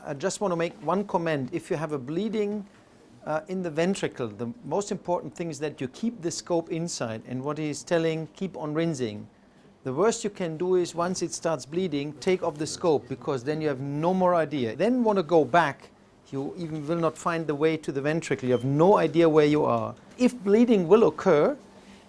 I just want to make one comment. If you have a bleeding in the ventricle, the most important thing is that you keep the scope inside, and what he's telling, keep on rinsing. The worst you can do is once it starts bleeding, take off the scope, because then you have no more idea. Then want to go back, you even will not find the way to the ventricle. You have no idea where you are. If bleeding will occur,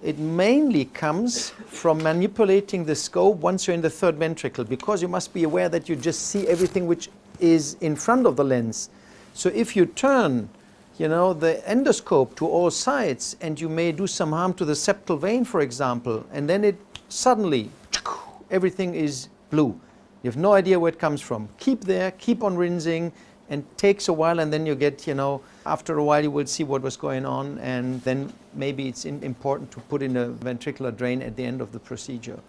it mainly comes from manipulating the scope once you're in the third ventricle, because you must be aware that you just see everything which is in front of the lens. So if you turn, the endoscope to all sides, and you may do some harm to the septal vein, for example, and then it suddenly, everything is blue. You have no idea where it comes from. Keep there, keep on rinsing, and takes a while, and then you get, after a while you will see what was going on, and then maybe it's important to put in a ventricular drain at the end of the procedure.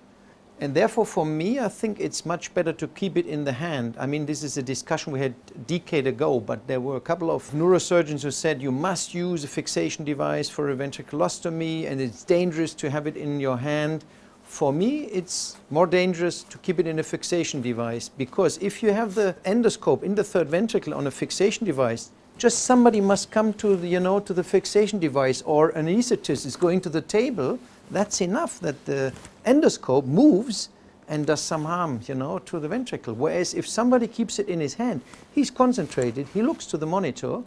And therefore, for me, I think it's much better to keep it in the hand. I mean, this is a discussion we had a decade ago, but there were a couple of neurosurgeons who said you must use a fixation device for a ventriculostomy, and it's dangerous to have it in your hand. For me, it's more dangerous to keep it in a fixation device, because if you have the endoscope in the third ventricle on a fixation device, just somebody must come to the, to the fixation device, or an anesthetist is going to the table. That's enough that the endoscope moves and does some harm, to the ventricle. Whereas if somebody keeps it in his hand, he's concentrated, he looks to the monitor,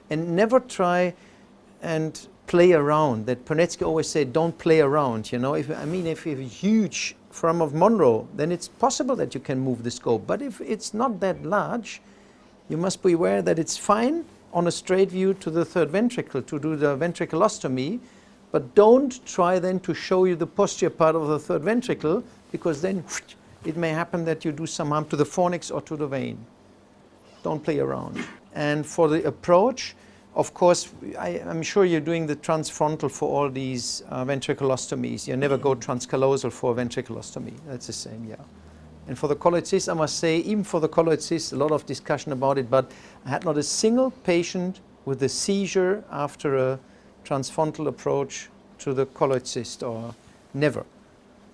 and never try and play around. That Ponetsky always said, don't play around, If you have a huge foramen of Monro, then it's possible that you can move the scope. But if it's not that large, you must be aware that it's fine on a straight view to the third ventricle to do the ventriculostomy, but don't try then to show you the posterior part of the third ventricle, because then it may happen that you do some harm to the fornix or to the vein. Don't play around. And for the approach, of course, I'm sure you're doing the transfrontal for all these ventriculostomies. You never go transcallosal for a ventriculostomy. That's the same, yeah. And for the colloid cyst, I must say, even for the colloid cyst, a lot of discussion about it, but I had not a single patient with a seizure after a transfrontal approach to the colloid cyst, or never.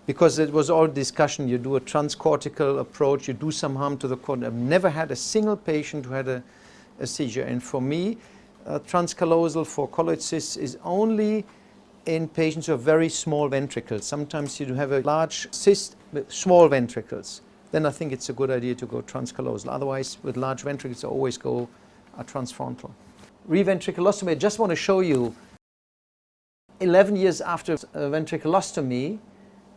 Because it was all discussion, you do a transcortical approach, you do some harm to the cortex. I've never had a single patient who had a seizure. And for me, transcallosal for colloid cysts is only in patients who have very small ventricles. Sometimes you have a large cyst with small ventricles. Then I think it's a good idea to go transcallosal. Otherwise, with large ventricles, I always go transfrontal. Reventriculostomy, I just want to show you 11 years after ventriculostomy,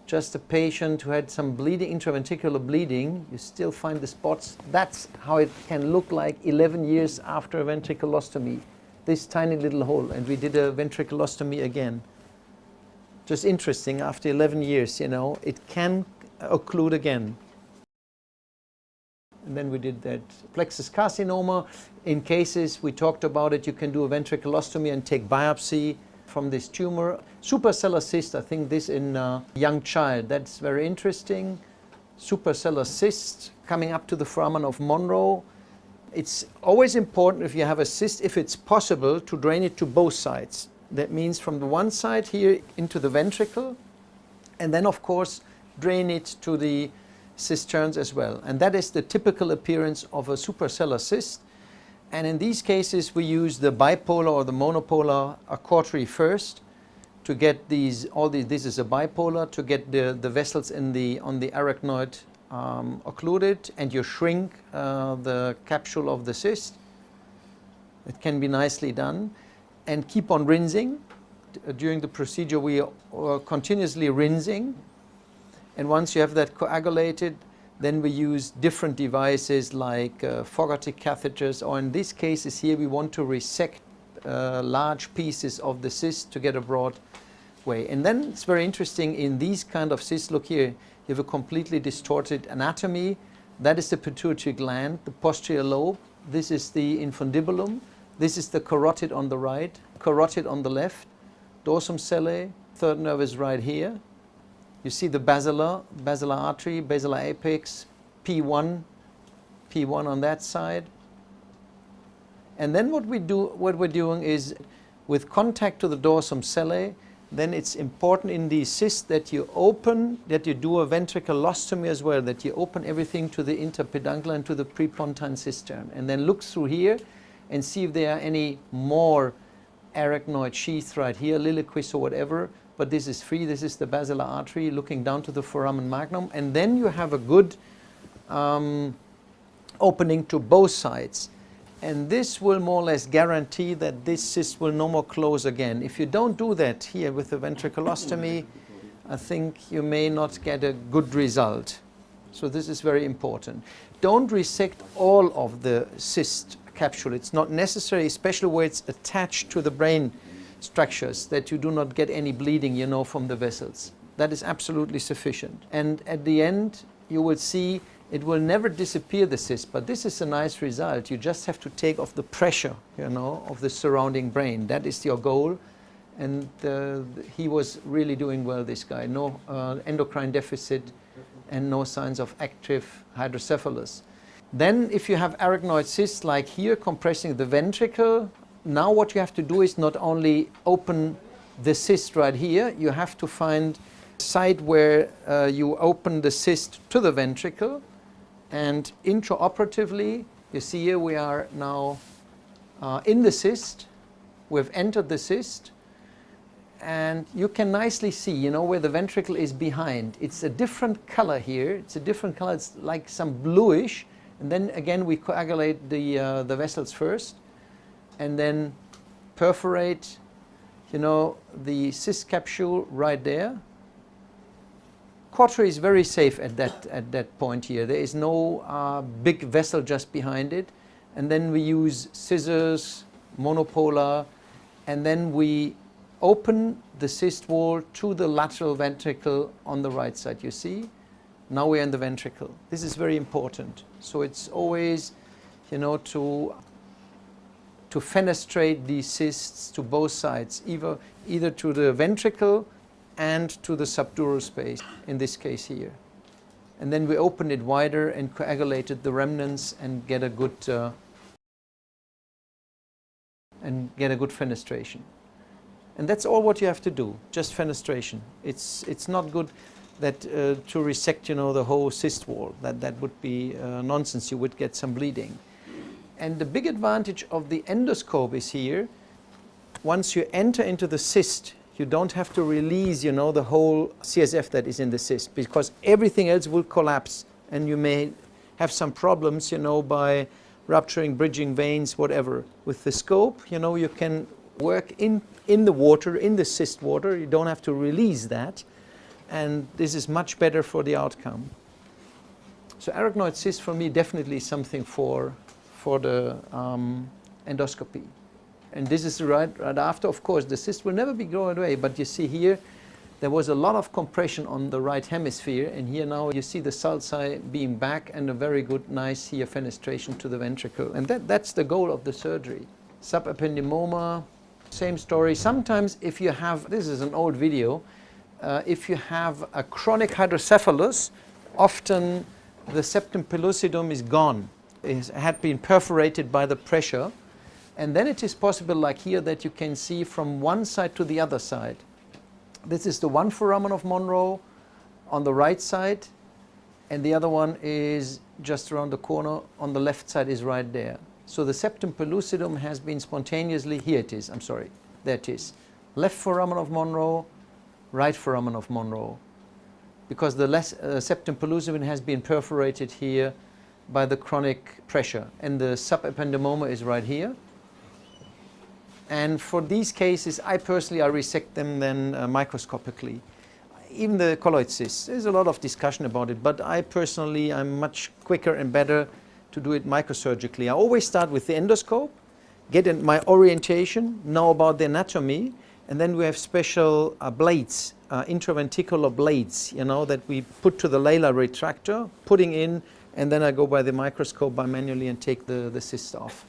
just a patient who had some bleeding, intraventricular bleeding, you still find the spots. That's how it can look like 11 years after a ventriculostomy. This tiny little hole, and we did a ventriculostomy again. Just interesting, after 11 years, it can occlude again. And then we did that plexus carcinoma. In cases, we talked about it, you can do a ventriculostomy and take biopsy from this tumor. Suprasellar cyst, I think this in a young child, that's very interesting. Suprasellar cyst coming up to the foramen of Monro. It's always important, if you have a cyst, if it's possible, to drain it to both sides. That means from the one side here into the ventricle, and then of course drain it to the cisterns as well. And that is the typical appearance of a suprasellar cyst. And in these cases, we use the bipolar or the monopolar cautery first to get this is a bipolar, to get the vessels on the arachnoid occluded, and you shrink the capsule of the cyst. It can be nicely done. And keep on rinsing. During the procedure, we are continuously rinsing. And once you have that coagulated, then we use different devices like Fogarty catheters, or in these cases here we want to resect large pieces of the cyst to get a broad way. And then it's very interesting in these kind of cysts, look here, you have a completely distorted anatomy. That is the pituitary gland, the posterior lobe. This is the infundibulum. This is the carotid on the right, carotid on the left, dorsum cellae, third nerve is right here. You see the basilar artery, basilar apex, P1 on that side. And then what we're doing is, with contact to the dorsum cellae, then it's important in these cysts that you open, that you do a ventriculostomy as well, that you open everything to the interpeduncular and to the prepontine cistern, and then look through here and see if there are any more arachnoid sheath right here, liliquis or whatever, but this is free. This is the basilar artery looking down to the foramen magnum, and then you have a good opening to both sides. And this will more or less guarantee that this cyst will no more close again. If you don't do that here with the ventriculostomy, I think you may not get a good result. So this is very important. Don't resect all of the cyst capsule. It's not necessary, especially where it's attached to the brain structures, that you do not get any bleeding, you know, from the vessels. That is absolutely sufficient. And at the end, you will see it will never disappear, the cyst, but this is a nice result. You just have to take off the pressure, you know, of the surrounding brain. That is your goal. And he was really doing well, this guy. No endocrine deficit and no signs of active hydrocephalus. Then if you have arachnoid cysts like here, compressing the ventricle, now what you have to do is not only open the cyst right here, you have to find a site where you open the cyst to the ventricle. And intraoperatively, you see here we are now in the cyst. We've entered the cyst. And you can nicely see, you know, where the ventricle is behind. It's a different color here. It's a different color. It's like some bluish. And then again, we coagulate the vessels first. And then perforate, you know, the cyst capsule right there. Cautery is very safe at that point here. There is no big vessel just behind it. And then we use scissors, monopolar, and then we open the cyst wall to the lateral ventricle on the right side. You see? Now we're in the ventricle. This is very important. So it's always, you know, to fenestrate these cysts to both sides, either to the ventricle and to the subdural space, in this case here. And then we open it wider and coagulated the remnants and get a good fenestration. And that's all what you have to do, just fenestration. It's not good that to resect, you know, the whole cyst wall. That would be nonsense. You would get some bleeding. And the big advantage of the endoscope is here. Once you enter into the cyst, you don't have to release, you know, the whole CSF that is in the cyst, because everything else will collapse, and you may have some problems, you know, by rupturing, bridging veins, whatever. With the scope, you know, you can work in the water, in the cyst water. You don't have to release that, and this is much better for the outcome. So arachnoid cyst for me definitely something for the endoscopy. And this is right after. Of course, the cyst will never be going away, but you see here, there was a lot of compression on the right hemisphere, and here now you see the sulci being back and a very good, nice here fenestration to the ventricle. And that's the goal of the surgery. Subependymoma, same story. Sometimes if you have, this is an old video, if you have a chronic hydrocephalus, often the septum pellucidum is gone. It had been perforated by the pressure. And then it is possible, like here, that you can see from one side to the other side. This is the one foramen of Monro on the right side, and the other one is just around the corner on the left side, is right there. So the septum pellucidum has been spontaneously, here it is, I'm sorry, there it is. Left foramen of Monro, right foramen of Monro. Because the septum pellucidum has been perforated here by the chronic pressure. And the subependymoma is right here. And for these cases, I resect them then microscopically. Even the colloid cysts, there's a lot of discussion about it, but I'm much quicker and better to do it microsurgically. I always start with the endoscope, get in my orientation, know about the anatomy, and then we have special blades, intraventricular blades, you know, that we put to the laylar retractor, putting in, and then I go by the microscope manually and take the cyst off.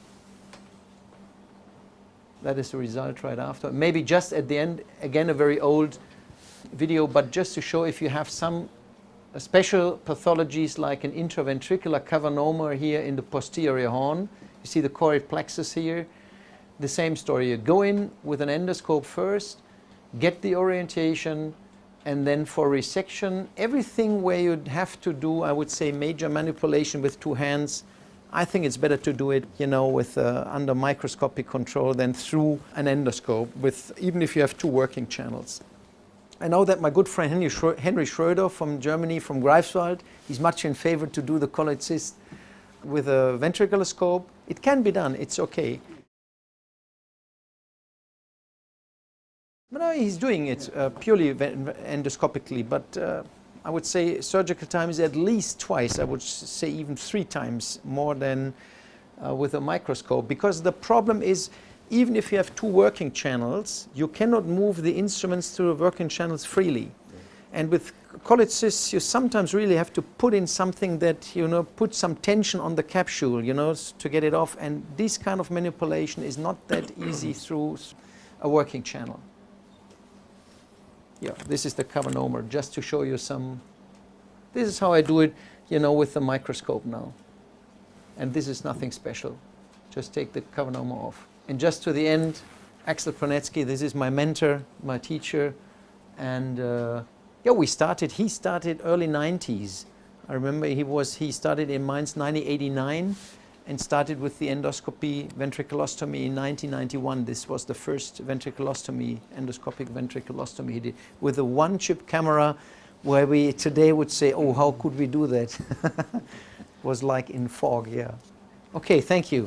That is the result right after. Maybe just at the end, again, a very old video, but just to show if you have some special pathologies like an intraventricular cavernoma here in the posterior horn. You see the choroid plexus here. The same story. You go in with an endoscope first, get the orientation, and then for resection, everything where you'd have to do, I would say, major manipulation with two hands, I think it's better to do it, you know, with under microscopic control than through an endoscope, even if you have two working channels. I know that my good friend Henry Schroeder from Germany, from Greifswald, he's much in favor to do the colloid cyst with a ventricular scope. It can be done, it's okay. But no, he's doing it purely endoscopically, but I would say surgical time is at least twice, I would say even 3 times more than with a microscope, because the problem is, even if you have 2 working channels, you cannot move the instruments through the working channels freely. And with colloid cysts, you sometimes really have to put in something that, you know, put some tension on the capsule, you know, to get it off. And this kind of manipulation is not that easy through a working channel. Yeah, this is the cavernoma, just to show you some. This is how I do it, you know, with the microscope now. And this is nothing special. Just take the cavernoma off. And just to the end, Axel Pronetsky, this is my mentor, my teacher. And yeah, he started early 90s. I remember he started in Mainz 1989 and started with the endoscopy ventriculostomy in 1991. This was the first ventriculostomy, endoscopic ventriculostomy he did, with a 1-chip camera, where we today would say, oh, how could we do that? It was like in fog, yeah. Okay, thank you.